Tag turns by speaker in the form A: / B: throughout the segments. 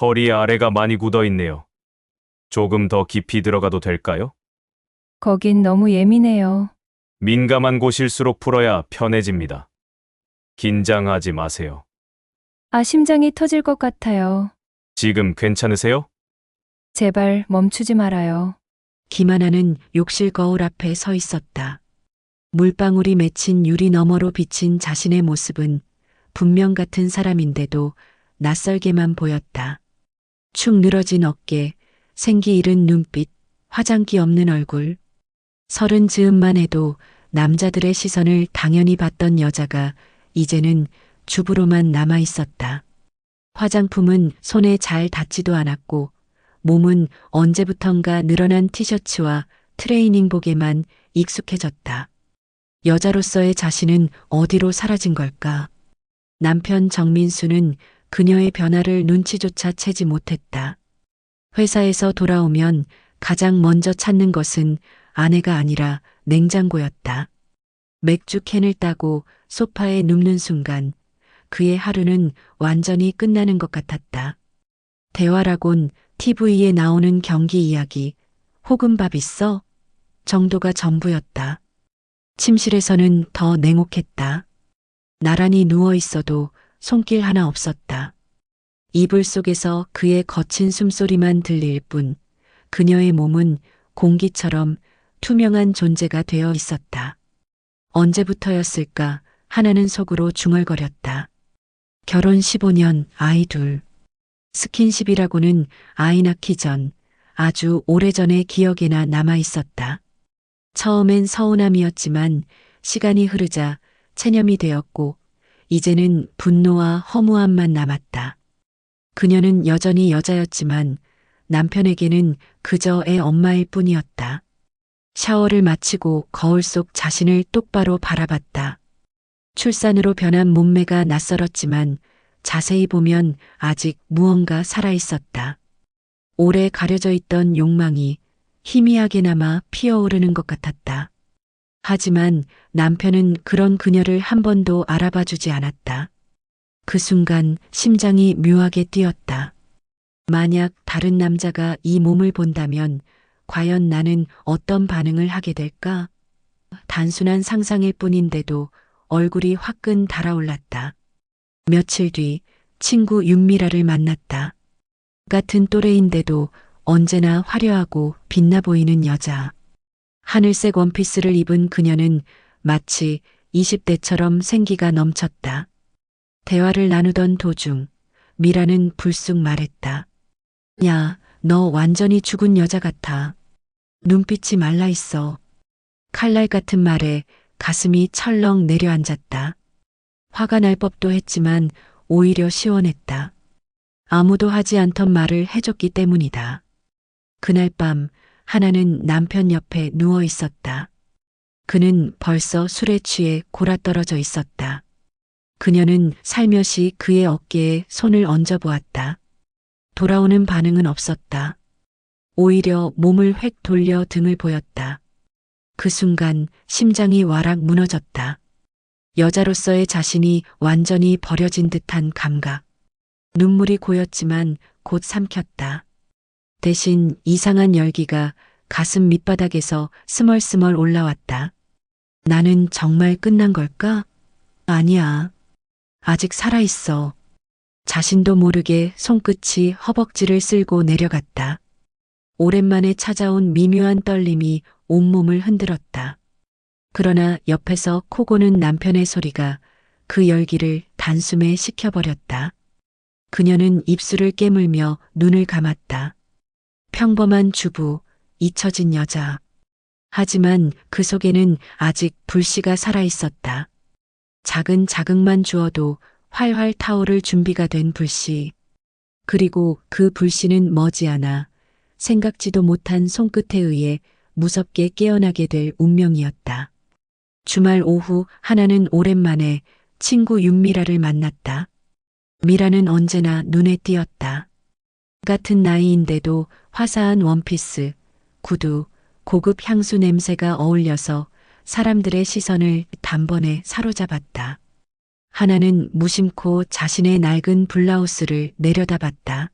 A: 허리 아래가 많이 굳어 있네요. 조금 더 깊이 들어가도 될까요?
B: 거긴 너무 예민해요.
A: 민감한 곳일수록 풀어야 편해집니다. 긴장하지 마세요.
B: 아, 심장이 터질 것 같아요.
A: 지금 괜찮으세요?
B: 제발 멈추지 말아요.
C: 김하나는 욕실 거울 앞에 서 있었다. 물방울이 맺힌 유리 너머로 비친 자신의 모습은 분명 같은 사람인데도 낯설게만 보였다. 축 늘어진 어깨, 생기 잃은 눈빛, 화장기 없는 얼굴. 30 즈음만 해도 남자들의 시선을 당연히 받던 여자가 이제는 주부로만 남아 있었다. 화장품은 손에 잘 닿지도 않았고 몸은 언제부턴가 늘어난 티셔츠와 트레이닝복에만 익숙해졌다. 여자로서의 자신은 어디로 사라진 걸까? 남편 정민수는 그녀의 변화를 눈치조차 채지 못했다. 회사에서 돌아오면 가장 먼저 찾는 것은 아내가 아니라 냉장고였다. 맥주 캔을 따고 소파에 눕는 순간 그의 하루는 완전히 끝나는 것 같았다. 대화라곤 TV에 나오는 경기 이야기, 혹은 밥 있어? 정도가 전부였다. 침실에서는 더 냉혹했다. 나란히 누워 있어도 손길 하나 없었다. 이불 속에서 그의 거친 숨소리만 들릴 뿐 그녀의 몸은 공기처럼 투명한 존재가 되어 있었다. 언제부터였을까 하나는 속으로 중얼거렸다. 결혼 15년, 아이 둘. 스킨십이라고는 아이 낳기 전 아주 오래전의 기억에나 남아 있었다. 처음엔 서운함이었지만 시간이 흐르자 체념이 되었고 이제는 분노와 허무함만 남았다. 그녀는 여전히 여자였지만 남편에게는 그저 애 엄마일 뿐이었다. 샤워를 마치고 거울 속 자신을 똑바로 바라봤다. 출산으로 변한 몸매가 낯설었지만 자세히 보면 아직 무언가 살아있었다. 오래 가려져 있던 욕망이 희미하게나마 피어오르는 것 같았다. 하지만 남편은 그런 그녀를 한 번도 알아봐 주지 않았다. 그 순간 심장이 묘하게 뛰었다. 만약 다른 남자가 이 몸을 본다면 과연 나는 어떤 반응을 하게 될까? 단순한 상상일 뿐인데도 얼굴이 화끈 달아올랐다. 며칠 뒤 친구 윤미라를 만났다. 같은 또래인데도 언제나 화려하고 빛나 보이는 여자. 하늘색 원피스를 입은 그녀는 마치 20대처럼 생기가 넘쳤다. 대화를 나누던 도중 미라는 불쑥 말했다. 야, 너 완전히 죽은 여자 같아. 눈빛이 말라 있어. 칼날 같은 말에 가슴이 철렁 내려앉았다. 화가 날 법도 했지만 오히려 시원했다. 아무도 하지 않던 말을 해줬기 때문이다. 그날 밤 하나는 남편 옆에 누워 있었다. 그는 벌써 술에 취해 골아떨어져 있었다. 그녀는 살며시 그의 어깨에 손을 얹어 보았다. 돌아오는 반응은 없었다. 오히려 몸을 획 돌려 등을 보였다. 그 순간 심장이 와락 무너졌다. 여자로서의 자신이 완전히 버려진 듯한 감각. 눈물이 고였지만 곧 삼켰다. 대신 이상한 열기가 가슴 밑바닥에서 스멀스멀 올라왔다. 나는 정말 끝난 걸까? 아니야. 아직 살아있어. 자신도 모르게 손끝이 허벅지를 쓸고 내려갔다. 오랜만에 찾아온 미묘한 떨림이 온몸을 흔들었다. 그러나 옆에서 코 고는 남편의 소리가 그 열기를 단숨에 식혀버렸다. 그녀는 입술을 깨물며 눈을 감았다. 평범한 주부, 잊혀진 여자. 하지만 그 속에는 아직 불씨가 살아있었다. 작은 자극만 주어도 활활 타오를 준비가 된 불씨. 그리고 그 불씨는 머지않아 생각지도 못한 손끝에 의해 무섭게 깨어나게 될 운명이었다. 주말 오후 하나는 오랜만에 친구 윤미라를 만났다. 미라는 언제나 눈에 띄었다. 같은 나이인데도 화사한 원피스, 구두, 고급 향수 냄새가 어울려서 사람들의 시선을 단번에 사로잡았다. 하나는 무심코 자신의 낡은 블라우스를 내려다봤다.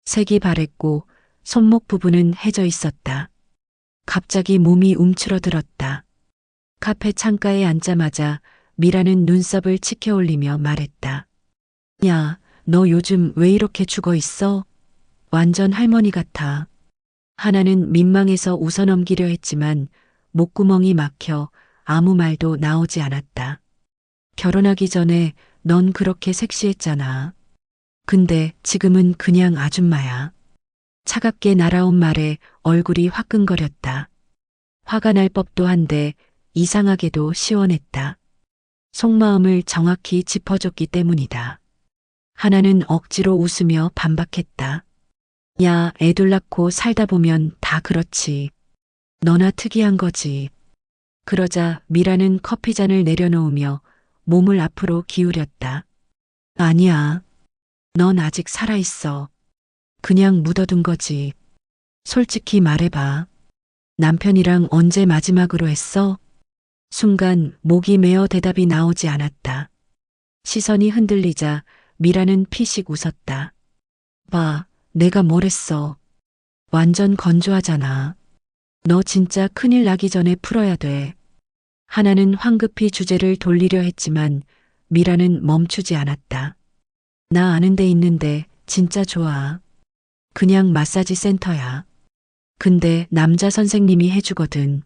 C: 색이 바랬고 손목 부분은 해져 있었다. 갑자기 몸이 움츠러들었다. 카페 창가에 앉자마자 미라는 눈썹을 치켜 올리며 말했다. 야, 너 요즘 왜 이렇게 죽어 있어? 완전 할머니 같아. 하나는 민망해서 웃어넘기려 했지만 목구멍이 막혀 아무 말도 나오지 않았다. 결혼하기 전에 넌 그렇게 섹시했잖아. 근데 지금은 그냥 아줌마야. 차갑게 날아온 말에 얼굴이 화끈거렸다. 화가 날 법도 한데 이상하게도 시원했다. 속마음을 정확히 짚어줬기 때문이다. 하나는 억지로 웃으며 반박했다. 야, 애들 낳고 살다 보면 다 그렇지. 너나 특이한 거지. 그러자 미라는 커피잔을 내려놓으며 몸을 앞으로 기울였다. 아니야. 넌 아직 살아있어. 그냥 묻어둔 거지. 솔직히 말해봐. 남편이랑 언제 마지막으로 했어? 순간 목이 메어 대답이 나오지 않았다. 시선이 흔들리자 미라는 피식 웃었다. 봐, 내가 뭘 했어. 완전 건조하잖아. 너 진짜 큰일 나기 전에 풀어야 돼. 하나는 황급히 주제를 돌리려 했지만 미라는 멈추지 않았다. 나 아는 데 있는데 진짜 좋아. 그냥 마사지 센터야. 근데 남자 선생님이 해주거든.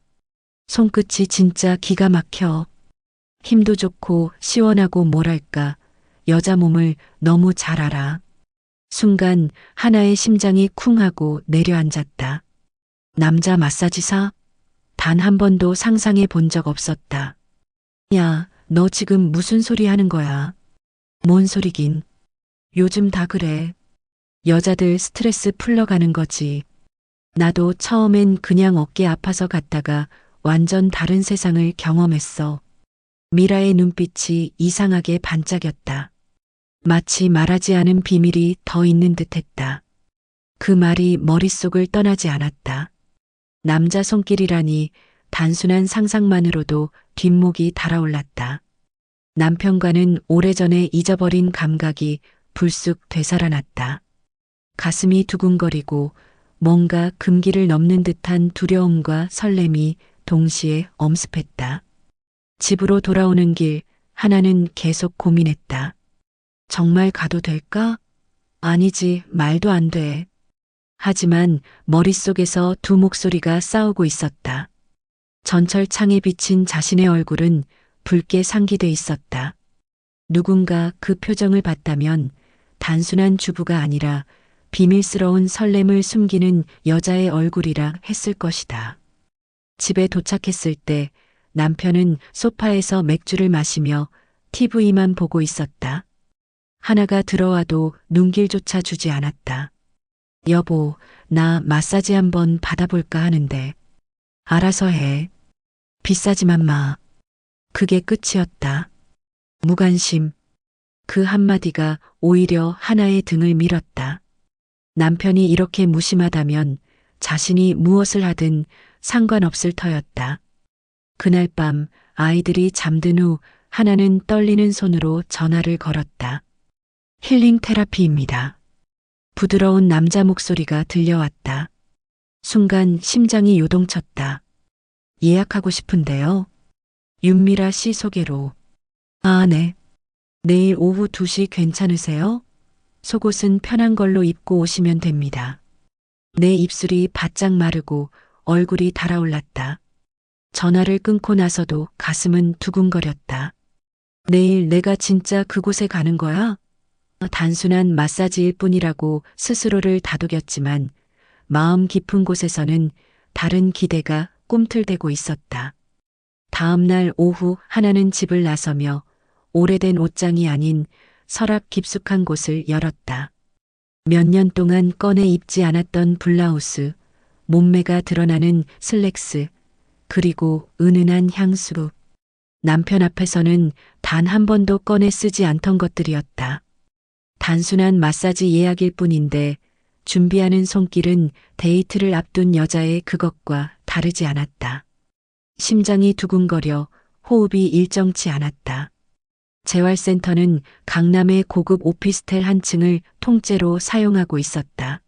C: 손끝이 진짜 기가 막혀. 힘도 좋고 시원하고 뭐랄까. 여자 몸을 너무 잘 알아. 순간 하나의 심장이 쿵 하고 내려앉았다. 남자 마사지사? 단 한 번도 상상해 본 적 없었다. 야, 너 지금 무슨 소리 하는 거야? 뭔 소리긴. 요즘 다 그래. 여자들 스트레스 풀러가는 거지. 나도 처음엔 그냥 어깨 아파서 갔다가 완전 다른 세상을 경험했어. 미라의 눈빛이 이상하게 반짝였다. 마치 말하지 않은 비밀이 더 있는 듯 했다. 그 말이 머릿속을 떠나지 않았다. 남자 손길이라니 단순한 상상만으로도 뒷목이 달아올랐다. 남편과는 오래전에 잊어버린 감각이 불쑥 되살아났다. 가슴이 두근거리고 뭔가 금기를 넘는 듯한 두려움과 설렘이 동시에 엄습했다. 집으로 돌아오는 길 하나는 계속 고민했다. 정말 가도 될까? 아니지, 말도 안 돼. 하지만 머릿속에서 두 목소리가 싸우고 있었다. 전철 창에 비친 자신의 얼굴은 붉게 상기돼 있었다. 누군가 그 표정을 봤다면 단순한 주부가 아니라 비밀스러운 설렘을 숨기는 여자의 얼굴이라 했을 것이다. 집에 도착했을 때 남편은 소파에서 맥주를 마시며 TV만 보고 있었다. 하나가 들어와도 눈길조차 주지 않았다. 여보, 나 마사지 한번 받아볼까 하는데. 알아서 해. 비싸지만 마. 그게 끝이었다. 무관심. 그 한마디가 오히려 하나의 등을 밀었다. 남편이 이렇게 무심하다면 자신이 무엇을 하든 상관없을 터였다. 그날 밤 아이들이 잠든 후 하나는 떨리는 손으로 전화를 걸었다. 힐링 테라피입니다. 부드러운 남자 목소리가 들려왔다. 순간 심장이 요동쳤다. 예약하고 싶은데요. 윤미라 씨 소개로. 아, 네. 내일 오후 2시 괜찮으세요? 속옷은 편한 걸로 입고 오시면 됩니다. 내 입술이 바짝 마르고 얼굴이 달아올랐다. 전화를 끊고 나서도 가슴은 두근거렸다. 내일 내가 진짜 그곳에 가는 거야? 단순한 마사지일 뿐이라고 스스로를 다독였지만 마음 깊은 곳에서는 다른 기대가 꿈틀대고 있었다. 다음 날 오후 하나는 집을 나서며 오래된 옷장이 아닌 서랍 깊숙한 곳을 열었다. 몇 년 동안 꺼내 입지 않았던 블라우스, 몸매가 드러나는 슬랙스, 그리고 은은한 향수. 남편 앞에서는 단 한 번도 꺼내 쓰지 않던 것들이었다. 단순한 마사지 예약일 뿐인데 준비하는 손길은 데이트를 앞둔 여자의 그것과 다르지 않았다. 심장이 두근거려 호흡이 일정치 않았다. 재활센터는 강남의 고급 오피스텔 한 층을 통째로 사용하고 있었다.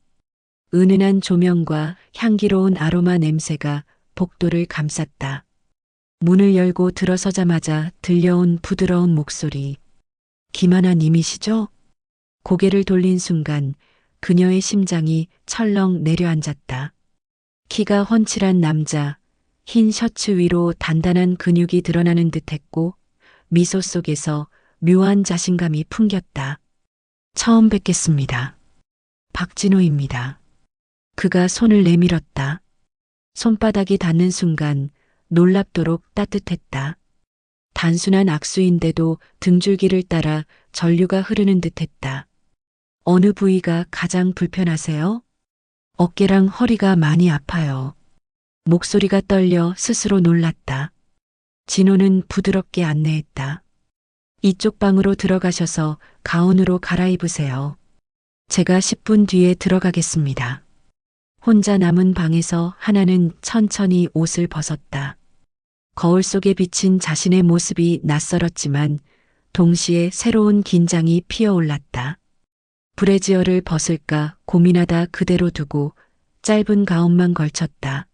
C: 은은한 조명과 향기로운 아로마 냄새가 복도를 감쌌다. 문을 열고 들어서자마자 들려온 부드러운 목소리. 김하나 님이시죠? 고개를 돌린 순간 그녀의 심장이 철렁 내려앉았다. 키가 훤칠한 남자, 흰 셔츠 위로 단단한 근육이 드러나는 듯했고 미소 속에서 묘한 자신감이 풍겼다. 처음 뵙겠습니다. 박진호입니다. 그가 손을 내밀었다. 손바닥이 닿는 순간 놀랍도록 따뜻했다. 단순한 악수인데도 등줄기를 따라 전류가 흐르는 듯했다. 어느 부위가 가장 불편하세요? 어깨랑 허리가 많이 아파요. 목소리가 떨려 스스로 놀랐다. 진호는 부드럽게 안내했다. 이쪽 방으로 들어가셔서 가운으로 갈아입으세요. 제가 10분 뒤에 들어가겠습니다. 혼자 남은 방에서 하나는 천천히 옷을 벗었다. 거울 속에 비친 자신의 모습이 낯설었지만 동시에 새로운 긴장이 피어올랐다. 브래지어를 벗을까 고민하다 그대로 두고 짧은 가운만 걸쳤다.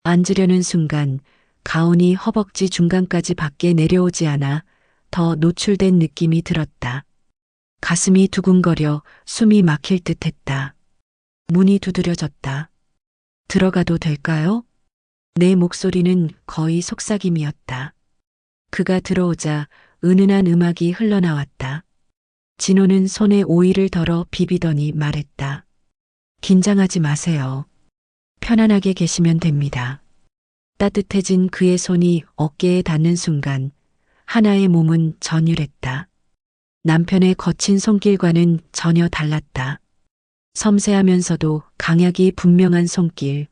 C: 앉으려는 순간 가운이 허벅지 중간까지 밖에 내려오지 않아 더 노출된 느낌이 들었다. 가슴이 두근거려 숨이 막힐 듯했다. 문이 두드려졌다. 들어가도 될까요? 내 목소리는 거의 속삭임이었다. 그가 들어오자 은은한 음악이 흘러나왔다. 진호는 손에 오일을 덜어 비비더니 말했다. 긴장하지 마세요. 편안하게 계시면 됩니다. 따뜻해진 그의 손이 어깨에 닿는 순간 하나의 몸은 전율했다. 남편의 거친 손길과는 전혀 달랐다. 섬세하면서도 강약이 분명한 손길.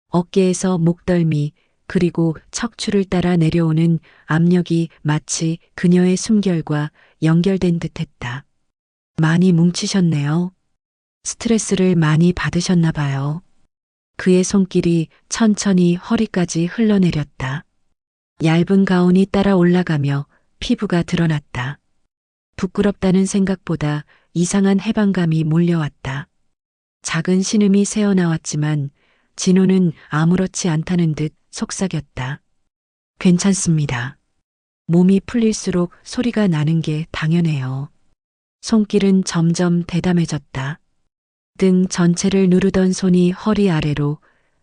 C: 어깨에서 목덜미 그리고 척추를 따라 내려오는 압력이 마치 그녀의 숨결과 연결된 듯했다. 많이 뭉치셨네요. 스트레스를 많이 받으셨나 봐요. 그의 손길이 천천히 허리까지 흘러내렸다. 얇은 가운이 따라 올라가며 피부가 드러났다. 부끄럽다는 생각보다 이상한 해방감이 몰려왔다. 작은 신음이 새어나왔지만 진호는 아무렇지 않다는 듯 속삭였다. 괜찮습니다. 몸이 풀릴수록 소리가 나는 게 당연해요. 손길은 점점 대담해졌다. 등 전체를 누르던 손이 허리 아래로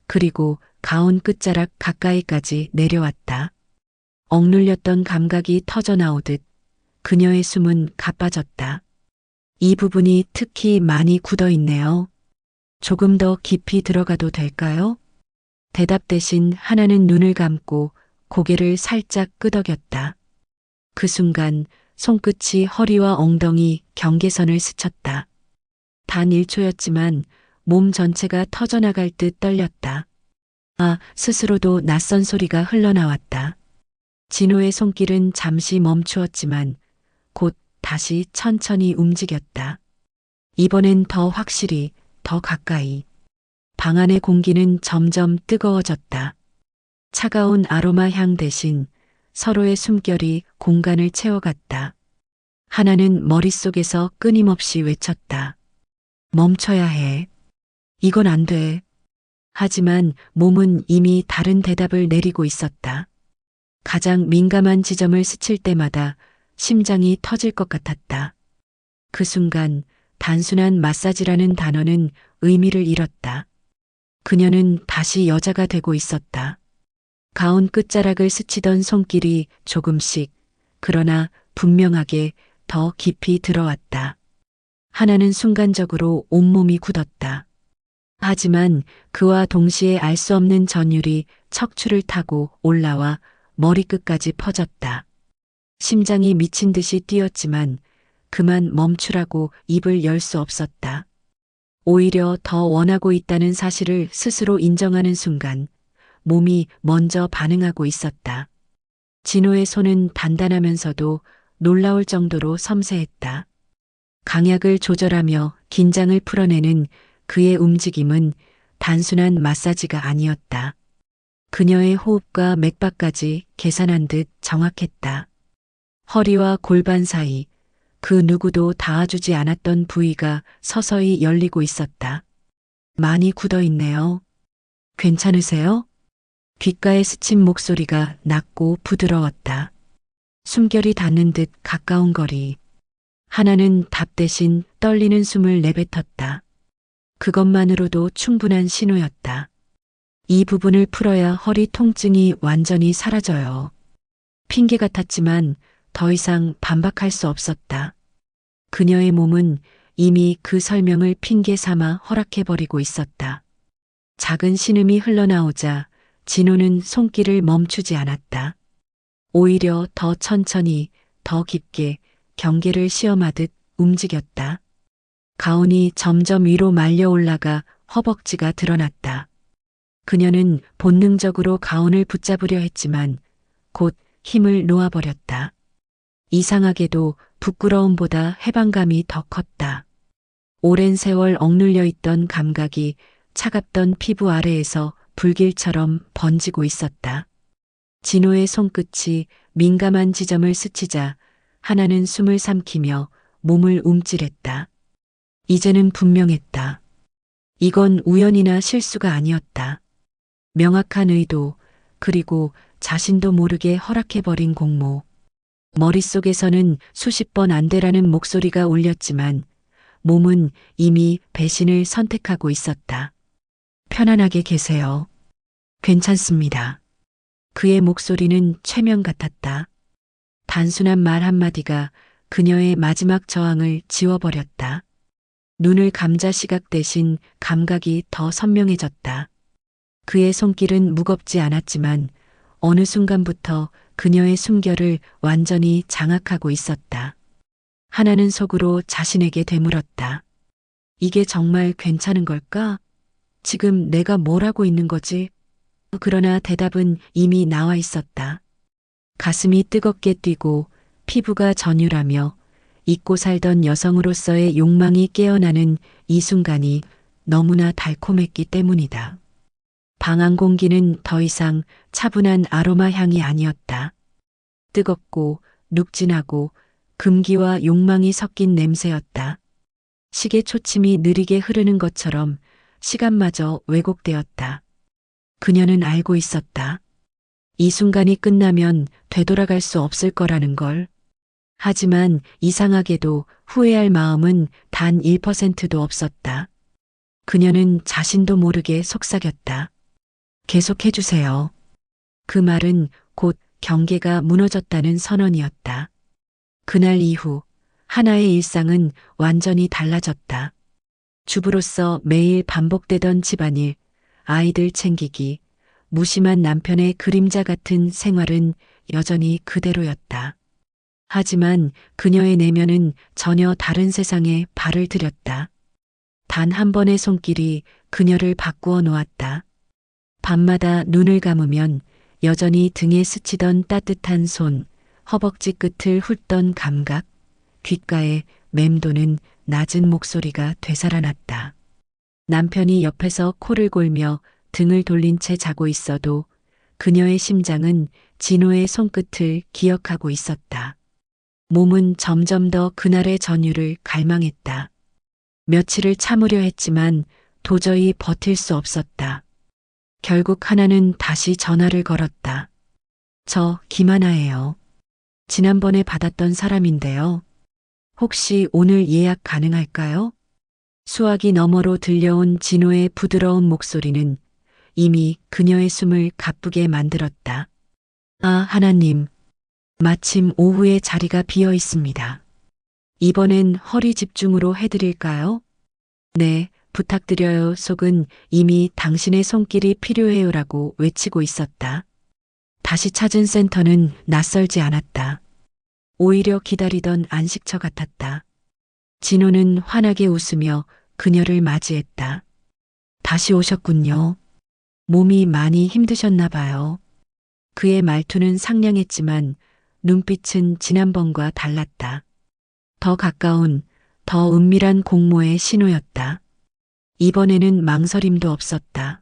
C: 그리고 가운 끝자락 가까이까지 내려왔다. 억눌렸던 감각이 터져나오듯 그녀의 숨은 가빠졌다. 이 부분이 특히 많이 굳어 있네요. 조금 더 깊이 들어가도 될까요? 대답 대신 하나는 눈을 감고 고개를 살짝 끄덕였다. 그 순간 손끝이 허리와 엉덩이 경계선을 스쳤다. 단 1초였지만 몸 전체가 터져나갈 듯 떨렸다. 아, 스스로도 낯선 소리가 흘러나왔다. 진호의 손길은 잠시 멈추었지만 곧 다시 천천히 움직였다. 이번엔 더 확실히, 더 가까이. 방 안의 공기는 점점 뜨거워졌다. 차가운 아로마 향 대신 서로의 숨결이 공간을 채워갔다. 하나는 머릿속에서 끊임없이 외쳤다. 멈춰야 해. 이건 안 돼. 하지만 몸은 이미 다른 대답을 내리고 있었다. 가장 민감한 지점을 스칠 때마다 심장이 터질 것 같았다. 그 순간 단순한 마사지라는 단어는 의미를 잃었다. 그녀는 다시 여자가 되고 있었다. 가운 끝자락을 스치던 손길이 조금씩, 그러나 분명하게 더 깊이 들어왔다. 하나는 순간적으로 온몸이 굳었다. 하지만 그와 동시에 알 수 없는 전율이 척추를 타고 올라와 머리끝까지 퍼졌다. 심장이 미친 듯이 뛰었지만 그만 멈추라고 입을 열 수 없었다. 오히려 더 원하고 있다는 사실을 스스로 인정하는 순간 몸이 먼저 반응하고 있었다. 진호의 손은 단단하면서도 놀라울 정도로 섬세했다. 강약을 조절하며 긴장을 풀어내는 그의 움직임은 단순한 마사지가 아니었다. 그녀의 호흡과 맥박까지 계산한 듯 정확했다. 허리와 골반 사이 그 누구도 닿아주지 않았던 부위가 서서히 열리고 있었다. 많이 굳어 있네요. 괜찮으세요? 귓가에 스친 목소리가 낮고 부드러웠다. 숨결이 닿는 듯 가까운 거리. 하나는 답 대신 떨리는 숨을 내뱉었다. 그것만으로도 충분한 신호였다. 이 부분을 풀어야 허리 통증이 완전히 사라져요. 핑계 같았지만 더 이상 반박할 수 없었다. 그녀의 몸은 이미 그 설명을 핑계 삼아 허락해버리고 있었다. 작은 신음이 흘러나오자 진호는 손길을 멈추지 않았다. 오히려 더 천천히, 더 깊게 경계를 시험하듯 움직였다. 가운이 점점 위로 말려 올라가 허벅지가 드러났다. 그녀는 본능적으로 가운을 붙잡으려 했지만 곧 힘을 놓아버렸다. 이상하게도 부끄러움보다 해방감이 더 컸다. 오랜 세월 억눌려 있던 감각이 차갑던 피부 아래에서 불길처럼 번지고 있었다. 진호의 손끝이 민감한 지점을 스치자 하나는 숨을 삼키며 몸을 움찔했다. 이제는 분명했다. 이건 우연이나 실수가 아니었다. 명확한 의도, 그리고 자신도 모르게 허락해버린 공모. 머릿속에서는 수십 번 안 되라는 목소리가 울렸지만 몸은 이미 배신을 선택하고 있었다. 편안하게 계세요. 괜찮습니다. 그의 목소리는 최면 같았다. 단순한 말 한마디가 그녀의 마지막 저항을 지워버렸다. 눈을 감자 시각 대신 감각이 더 선명해졌다. 그의 손길은 무겁지 않았지만 어느 순간부터 그녀의 숨결을 완전히 장악하고 있었다. 하나는 속으로 자신에게 되물었다. 이게 정말 괜찮은 걸까? 지금 내가 뭘 하고 있는 거지? 그러나 대답은 이미 나와 있었다. 가슴이 뜨겁게 뛰고 피부가 전율하며 잊고 살던 여성으로서의 욕망이 깨어나는 이 순간이 너무나 달콤했기 때문이다. 방안 공기는 더 이상 차분한 아로마 향이 아니었다. 뜨겁고 눅진하고 금기와 욕망이 섞인 냄새였다. 시계 초침이 느리게 흐르는 것처럼 시간마저 왜곡되었다. 그녀는 알고 있었다. 이 순간이 끝나면 되돌아갈 수 없을 거라는 걸. 하지만 이상하게도 후회할 마음은 단 1%도 없었다. 그녀는 자신도 모르게 속삭였다. 계속해주세요. 그 말은 곧 경계가 무너졌다는 선언이었다. 그날 이후 하나의 일상은 완전히 달라졌다. 주부로서 매일 반복되던 집안일, 아이들 챙기기, 무심한 남편의 그림자 같은 생활은 여전히 그대로였다. 하지만 그녀의 내면은 전혀 다른 세상에 발을 들였다. 단 한 번의 손길이 그녀를 바꾸어 놓았다. 밤마다 눈을 감으면 여전히 등에 스치던 따뜻한 손, 허벅지 끝을 훑던 감각, 귓가에 맴도는 낮은 목소리가 되살아났다. 남편이 옆에서 코를 골며 등을 돌린 채 자고 있어도 그녀의 심장은 진호의 손끝을 기억하고 있었다. 몸은 점점 더 그날의 전율을 갈망했다. 며칠을 참으려 했지만 도저히 버틸 수 없었다. 결국 하나는 다시 전화를 걸었다. 저 김하나예요. 지난번에 받았던 사람인데요. 혹시 오늘 예약 가능할까요? 수화기 너머로 들려온 진호의 부드러운 목소리는 이미 그녀의 숨을 가쁘게 만들었다. 아, 하나님. 마침 오후에 자리가 비어 있습니다. 이번엔 허리 집중으로 해드릴까요? 네, 부탁드려요. 속은 이미 당신의 손길이 필요해요라고 외치고 있었다. 다시 찾은 센터는 낯설지 않았다. 오히려 기다리던 안식처 같았다. 진호는 환하게 웃으며 그녀를 맞이했다. 다시 오셨군요. 몸이 많이 힘드셨나 봐요. 그의 말투는 상냥했지만 눈빛은 지난번과 달랐다. 더 가까운, 더 은밀한 공모의 신호였다. 이번에는 망설임도 없었다.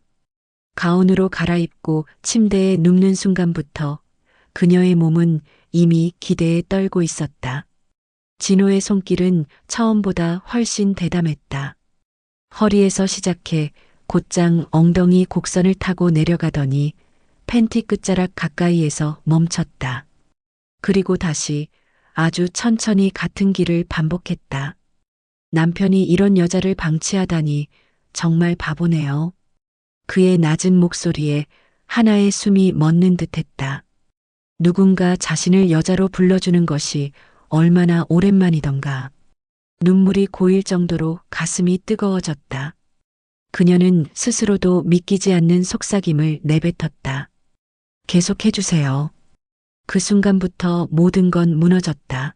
C: 가운으로 갈아입고 침대에 눕는 순간부터 그녀의 몸은 이미 기대에 떨고 있었다. 진호의 손길은 처음보다 훨씬 대담했다. 허리에서 시작해 곧장 엉덩이 곡선을 타고 내려가더니 팬티 끝자락 가까이에서 멈췄다. 그리고 다시 아주 천천히 같은 길을 반복했다. 남편이 이런 여자를 방치하다니 정말 바보네요. 그의 낮은 목소리에 하나의 숨이 멎는 듯했다. 누군가 자신을 여자로 불러주는 것이 얼마나 오랜만이던가. 눈물이 고일 정도로 가슴이 뜨거워졌다. 그녀는 스스로도 믿기지 않는 속삭임을 내뱉었다. 계속해주세요. 그 순간부터 모든 건 무너졌다.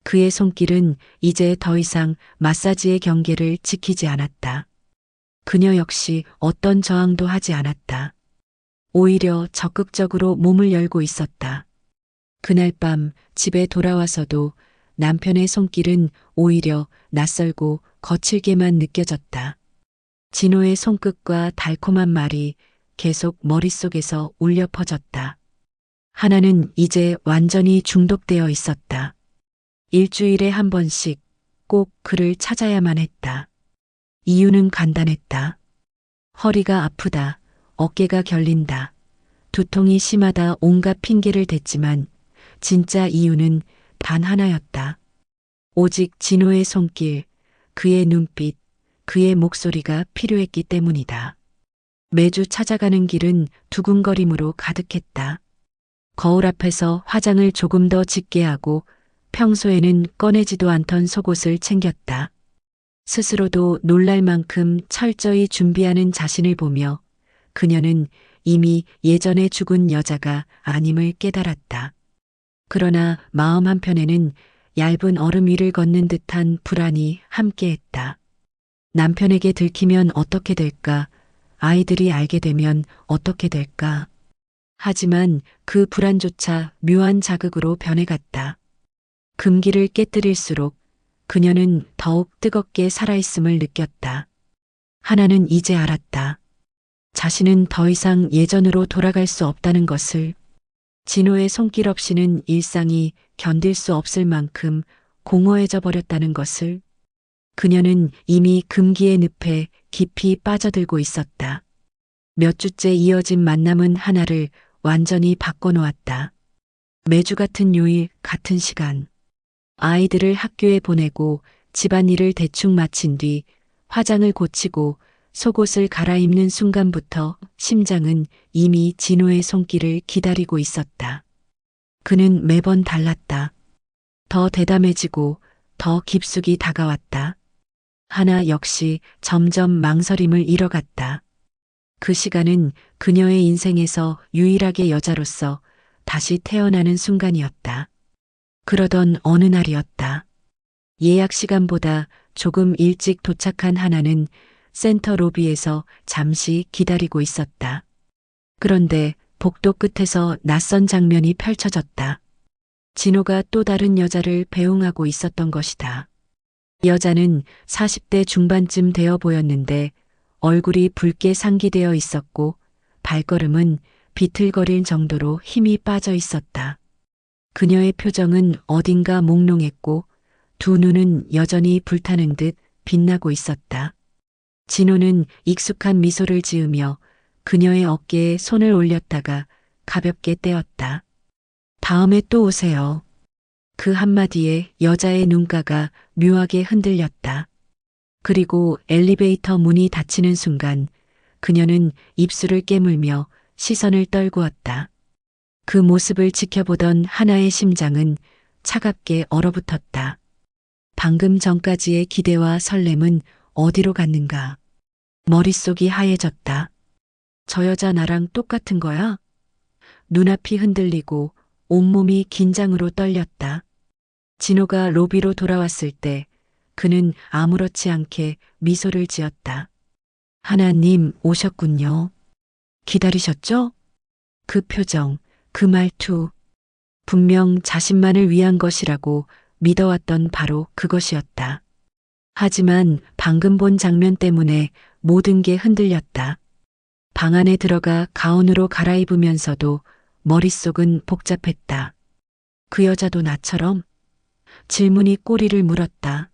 C: 그의 손길은 이제 더 이상 마사지의 경계를 지키지 않았다. 그녀 역시 어떤 저항도 하지 않았다. 오히려 적극적으로 몸을 열고 있었다. 그날 밤 집에 돌아와서도 남편의 손길은 오히려 낯설고 거칠게만 느껴졌다. 진호의 손끝과 달콤한 말이 계속 머릿속에서 울려 퍼졌다. 하나는 이제 완전히 중독되어 있었다. 일주일에 한 번씩 꼭 그를 찾아야만 했다. 이유는 간단했다. 허리가 아프다. 어깨가 결린다. 두통이 심하다. 온갖 핑계를 댔지만 진짜 이유는 단 하나였다. 오직 진호의 손길, 그의 눈빛, 그의 목소리가 필요했기 때문이다. 매주 찾아가는 길은 두근거림으로 가득했다. 거울 앞에서 화장을 조금 더 짙게 하고 평소에는 꺼내지도 않던 속옷을 챙겼다. 스스로도 놀랄 만큼 철저히 준비하는 자신을 보며 그녀는 이미 예전에 죽은 여자가 아님을 깨달았다. 그러나 마음 한편에는 얇은 얼음 위를 걷는 듯한 불안이 함께했다. 남편에게 들키면 어떻게 될까? 아이들이 알게 되면 어떻게 될까? 하지만 그 불안조차 묘한 자극으로 변해갔다. 금기를 깨뜨릴수록 그녀는 더욱 뜨겁게 살아있음을 느꼈다. 하나는 이제 알았다. 자신은 더 이상 예전으로 돌아갈 수 없다는 것을. 진호의 손길 없이는 일상이 견딜 수 없을 만큼 공허해져 버렸다는 것을. 그녀는 이미 금기의 늪에 깊이 빠져들고 있었다. 몇 주째 이어진 만남은 하나를 완전히 바꿔놓았다. 매주 같은 요일, 같은 시간. 아이들을 학교에 보내고 집안일을 대충 마친 뒤 화장을 고치고 속옷을 갈아입는 순간부터 심장은 이미 진호의 손길을 기다리고 있었다. 그는 매번 달랐다. 더 대담해지고 더 깊숙이 다가왔다. 하나 역시 점점 망설임을 잃어갔다. 그 시간은 그녀의 인생에서 유일하게 여자로서 다시 태어나는 순간이었다. 그러던 어느 날이었다. 예약 시간보다 조금 일찍 도착한 하나는 센터 로비에서 잠시 기다리고 있었다. 그런데 복도 끝에서 낯선 장면이 펼쳐졌다. 진호가 또 다른 여자를 배웅하고 있었던 것이다. 여자는 40대 중반쯤 되어 보였는데 얼굴이 붉게 상기되어 있었고 발걸음은 비틀거릴 정도로 힘이 빠져 있었다. 그녀의 표정은 어딘가 몽롱했고 두 눈은 여전히 불타는 듯 빛나고 있었다. 진호는 익숙한 미소를 지으며 그녀의 어깨에 손을 올렸다가 가볍게 떼었다. 다음에 또 오세요. 그 한마디에 여자의 눈가가 묘하게 흔들렸다. 그리고 엘리베이터 문이 닫히는 순간 그녀는 입술을 깨물며 시선을 떨구었다. 그 모습을 지켜보던 하나의 심장은 차갑게 얼어붙었다. 방금 전까지의 기대와 설렘은 어디로 갔는가? 머릿속이 하얘졌다. 저 여자 나랑 똑같은 거야? 눈앞이 흔들리고 온몸이 긴장으로 떨렸다. 진호가 로비로 돌아왔을 때 그는 아무렇지 않게 미소를 지었다. 하나님 오셨군요. 기다리셨죠? 그 표정, 그 말투. 분명 자신만을 위한 것이라고 믿어왔던 바로 그것이었다. 하지만 방금 본 장면 때문에 모든 게 흔들렸다. 방 안에 들어가 가운으로 갈아입으면서도 머릿속은 복잡했다. 그 여자도 나처럼? 질문이 꼬리를 물었다.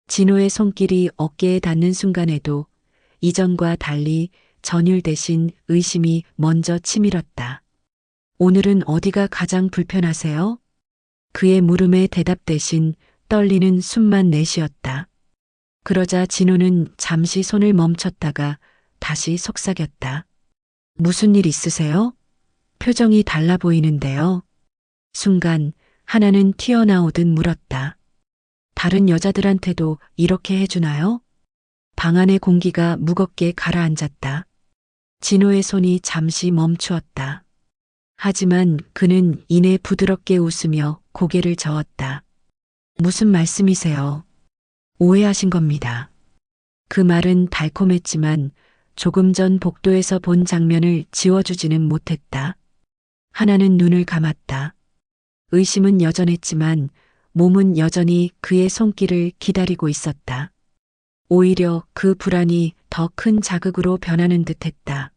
C: 진호의 손길이 어깨에 닿는 순간에도 이전과 달리 전율 대신 의심이 먼저 치밀었다. 오늘은 어디가 가장 불편하세요? 그의 물음에 대답 대신 떨리는 숨만 내쉬었다. 그러자 진호는 잠시 손을 멈췄다가 다시 속삭였다. 무슨 일 있으세요? 표정이 달라 보이는데요. 순간 하나는 튀어나오듯 물었다. 다른 여자들한테도 이렇게 해주나요? 방 안의 공기가 무겁게 가라앉았다. 진호의 손이 잠시 멈추었다. 하지만 그는 이내 부드럽게 웃으며 고개를 저었다. 무슨 말씀이세요? 오해하신 겁니다. 그 말은 달콤했지만 조금 전 복도에서 본 장면을 지워주지는 못했다. 하나는 눈을 감았다. 의심은 여전했지만 몸은 여전히 그의 손길을 기다리고 있었다. 오히려 그 불안이 더 큰 자극으로 변하는 듯했다.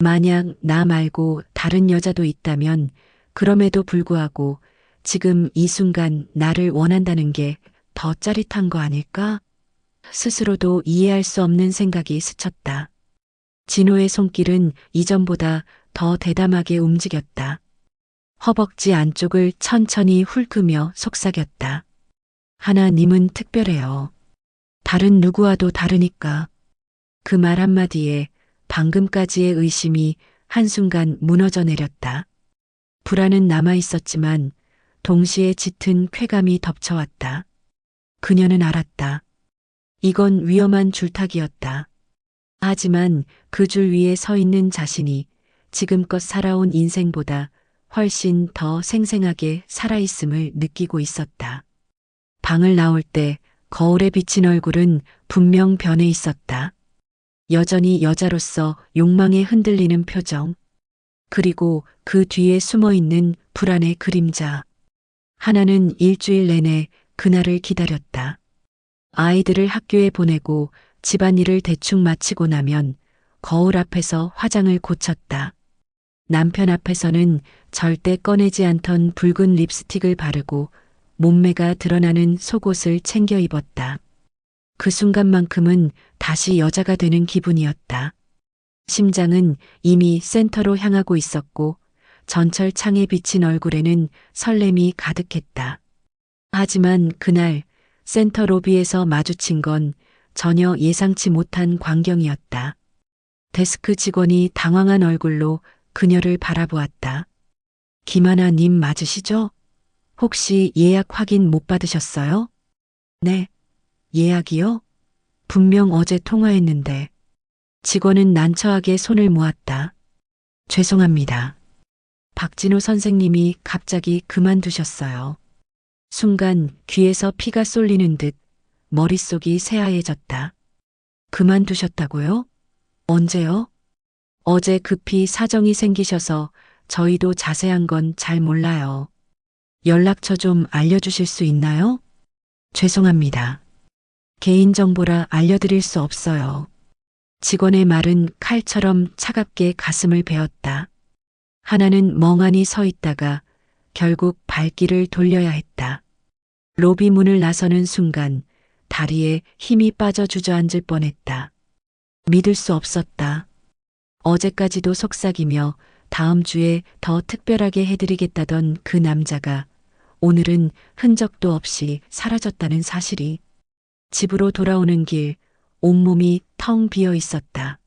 C: 만약 나 말고 다른 여자도 있다면 그럼에도 불구하고 지금 이 순간 나를 원한다는 게 더 짜릿한 거 아닐까? 스스로도 이해할 수 없는 생각이 스쳤다. 진호의 손길은 이전보다 더 대담하게 움직였다. 허벅지 안쪽을 천천히 훑으며 속삭였다. 하나님은 특별해요. 다른 누구와도 다르니까. 그 말 한마디에 방금까지의 의심이 한순간 무너져 내렸다. 불안은 남아 있었지만 동시에 짙은 쾌감이 덮쳐왔다. 그녀는 알았다. 이건 위험한 줄타기였다. 하지만 그 줄 위에 서 있는 자신이 지금껏 살아온 인생보다 훨씬 더 생생하게 살아있음을 느끼고 있었다. 방을 나올 때 거울에 비친 얼굴은 분명 변해 있었다. 여전히 여자로서 욕망에 흔들리는 표정. 그리고 그 뒤에 숨어 있는 불안의 그림자. 하나는 일주일 내내 그날을 기다렸다. 아이들을 학교에 보내고 집안일을 대충 마치고 나면 거울 앞에서 화장을 고쳤다. 남편 앞에서는 절대 꺼내지 않던 붉은 립스틱을 바르고 몸매가 드러나는 속옷을 챙겨 입었다. 그 순간만큼은 다시 여자가 되는 기분이었다. 심장은 이미 센터로 향하고 있었고 전철 창에 비친 얼굴에는 설렘이 가득했다. 하지만 그날 센터 로비에서 마주친 건 전혀 예상치 못한 광경이었다. 데스크 직원이 당황한 얼굴로 그녀를 바라보았다. 김하나 님 맞으시죠? 혹시 예약 확인 못 받으셨어요? 네. 예약이요? 분명 어제 통화했는데. 직원은 난처하게 손을 모았다. 죄송합니다. 박진호 선생님이 갑자기 그만두셨어요. 순간 귀에서 피가 쏠리는 듯 머릿속이 새하얘졌다. 그만두셨다고요? 언제요? 어제 급히 사정이 생기셔서 저희도 자세한 건 잘 몰라요. 연락처 좀 알려주실 수 있나요? 죄송합니다. 개인정보라 알려드릴 수 없어요. 직원의 말은 칼처럼 차갑게 가슴을 베었다. 하나는 멍하니 서 있다가 결국 발길을 돌려야 했다. 로비 문을 나서는 순간 다리에 힘이 빠져 주저앉을 뻔했다. 믿을 수 없었다. 어제까지도 속삭이며 다음 주에 더 특별하게 해드리겠다던 그 남자가 오늘은 흔적도 없이 사라졌다는 사실이. 집으로 돌아오는 길 온몸이 텅 비어 있었다.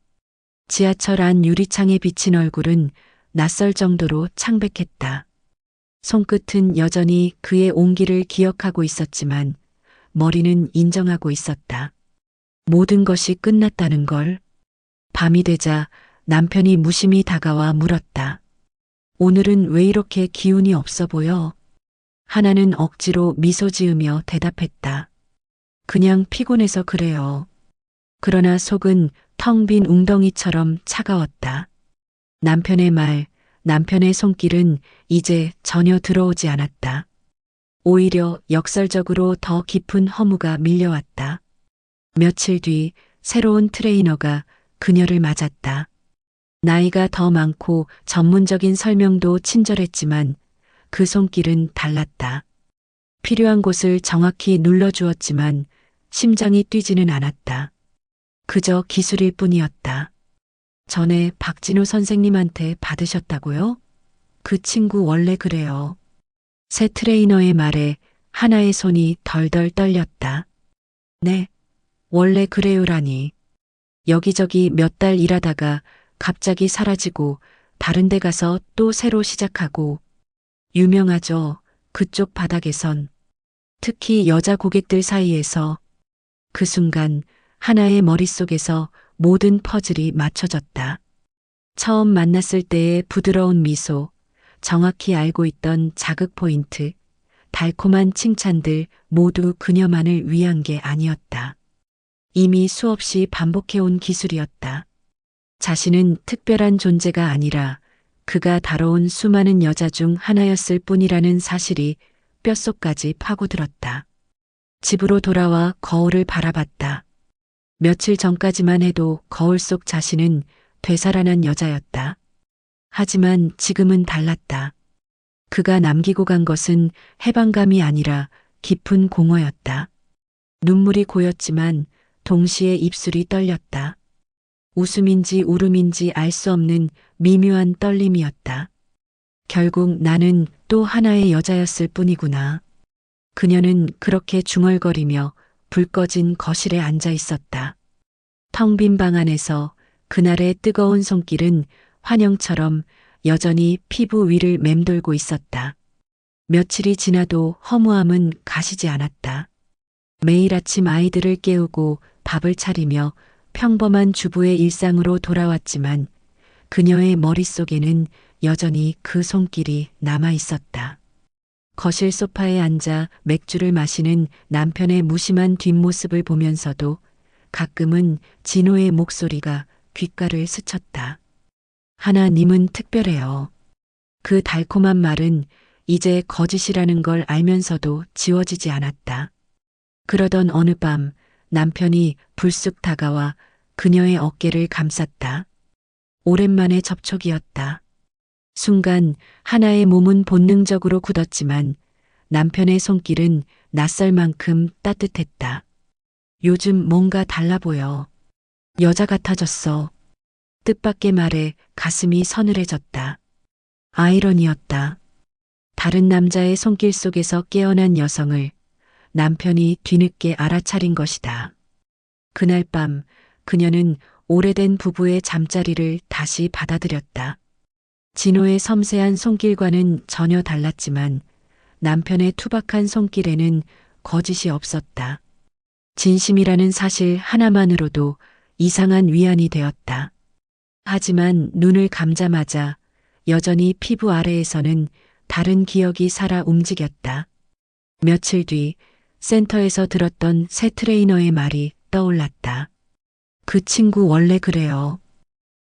C: 지하철 안 유리창에 비친 얼굴은 낯설 정도로 창백했다. 손끝은 여전히 그의 온기를 기억하고 있었지만 머리는 인정하고 있었다. 모든 것이 끝났다는 걸. 밤이 되자 남편이 무심히 다가와 물었다. 오늘은 왜 이렇게 기운이 없어 보여? 하나는 억지로 미소 지으며 대답했다. 그냥 피곤해서 그래요. 그러나 속은 텅 빈 웅덩이처럼 차가웠다. 남편의 말, 남편의 손길은 이제 전혀 들어오지 않았다. 오히려 역설적으로 더 깊은 허무가 밀려왔다. 며칠 뒤 새로운 트레이너가 그녀를 맞았다. 나이가 더 많고 전문적인 설명도 친절했지만 그 손길은 달랐다. 필요한 곳을 정확히 눌러주었지만 심장이 뛰지는 않았다. 그저 기술일 뿐이었다. 전에 박진우 선생님한테 받으셨다고요? 그 친구 원래 그래요. 새 트레이너의 말에 하나의 손이 덜덜 떨렸다. 네, 원래 그래요라니. 여기저기 몇 달 일하다가 갑자기 사라지고 다른 데 가서 또 새로 시작하고. 유명하죠. 그쪽 바닥에선. 특히 여자 고객들 사이에서. 그 순간 하나의 머릿속에서 모든 퍼즐이 맞춰졌다. 처음 만났을 때의 부드러운 미소, 정확히 알고 있던 자극 포인트, 달콤한 칭찬들 모두 그녀만을 위한 게 아니었다. 이미 수없이 반복해온 기술이었다. 자신은 특별한 존재가 아니라 그가 다뤄온 수많은 여자 중 하나였을 뿐이라는 사실이 뼛속까지 파고들었다. 집으로 돌아와 거울을 바라봤다. 며칠 전까지만 해도 거울 속 자신은 되살아난 여자였다. 하지만 지금은 달랐다. 그가 남기고 간 것은 해방감이 아니라 깊은 공허였다. 눈물이 고였지만 동시에 입술이 떨렸다. 웃음인지 울음인지 알 수 없는 미묘한 떨림이었다. 결국 나는 또 하나의 여자였을 뿐이구나. 그녀는 그렇게 중얼거리며 불 꺼진 거실에 앉아 있었다. 텅 빈 방 안에서 그날의 뜨거운 손길은 환영처럼 여전히 피부 위를 맴돌고 있었다. 며칠이 지나도 허무함은 가시지 않았다. 매일 아침 아이들을 깨우고 밥을 차리며 평범한 주부의 일상으로 돌아왔지만 그녀의 머릿속에는 여전히 그 손길이 남아 있었다. 거실 소파에 앉아 맥주를 마시는 남편의 무심한 뒷모습을 보면서도 가끔은 진호의 목소리가 귓가를 스쳤다. 하나님은 특별해요. 그 달콤한 말은 이제 거짓이라는 걸 알면서도 지워지지 않았다. 그러던 어느 밤 남편이 불쑥 다가와 그녀의 어깨를 감쌌다. 오랜만의 접촉이었다. 순간 하나의 몸은 본능적으로 굳었지만 남편의 손길은 낯설 만큼 따뜻했다. 요즘 뭔가 달라 보여. 여자 같아졌어. 뜻밖의 말에 가슴이 서늘해졌다. 아이러니였다. 다른 남자의 손길 속에서 깨어난 여성을 남편이 뒤늦게 알아차린 것이다. 그날 밤 그녀는 오래된 부부의 잠자리를 다시 받아들였다. 진호의 섬세한 손길과는 전혀 달랐지만 남편의 투박한 손길에는 거짓이 없었다. 진심이라는 사실 하나만으로도 이상한 위안이 되었다. 하지만 눈을 감자마자 여전히 피부 아래에서는 다른 기억이 살아 움직였다. 며칠 뒤 센터에서 들었던 새 트레이너의 말이 떠올랐다. 그 친구 원래 그래요.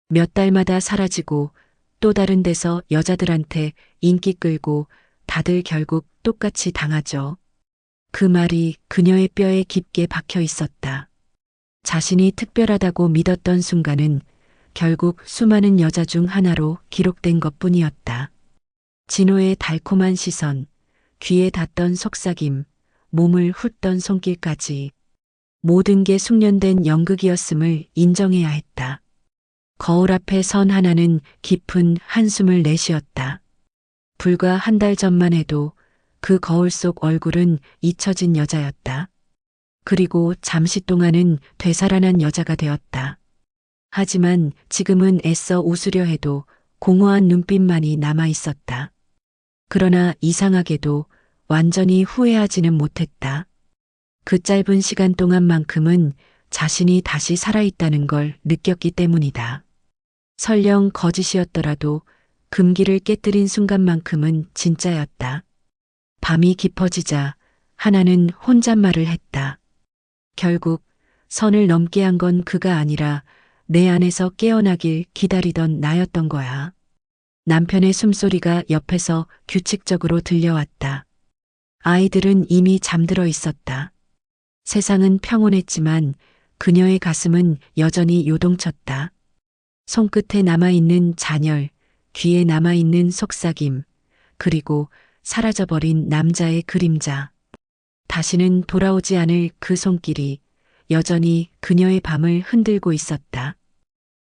C: 몇 달마다 사라지고 또 다른 데서 여자들한테 인기 끌고 다들 결국 똑같이 당하죠. 그 말이 그녀의 뼈에 깊게 박혀 있었다. 자신이 특별하다고 믿었던 순간은 결국 수많은 여자 중 하나로 기록된 것뿐이었다. 진호의 달콤한 시선, 귀에 닿던 속삭임, 몸을 훑던 손길까지 모든 게 숙련된 연극이었음을 인정해야 했다. 거울 앞에 선 하나는 깊은 한숨을 내쉬었다. 불과 한 달 전만 해도 그 거울 속 얼굴은 잊혀진 여자였다. 그리고 잠시 동안은 되살아난 여자가 되었다. 하지만 지금은 애써 웃으려 해도 공허한 눈빛만이 남아 있었다. 그러나 이상하게도 완전히 후회하지는 못했다. 그 짧은 시간 동안만큼은 자신이 다시 살아있다는 걸 느꼈기 때문이다. 설령 거짓이었더라도 금기를 깨뜨린 순간만큼은 진짜였다. 밤이 깊어지자 하나는 혼잣말을 했다. 결국 선을 넘게 한 건 그가 아니라 내 안에서 깨어나길 기다리던 나였던 거야. 남편의 숨소리가 옆에서 규칙적으로 들려왔다. 아이들은 이미 잠들어 있었다. 세상은 평온했지만 그녀의 가슴은 여전히 요동쳤다. 손끝에 남아있는 잔열, 귀에 남아있는 속삭임, 그리고 사라져버린 남자의 그림자. 다시는 돌아오지 않을 그 손길이 여전히 그녀의 밤을 흔들고 있었다.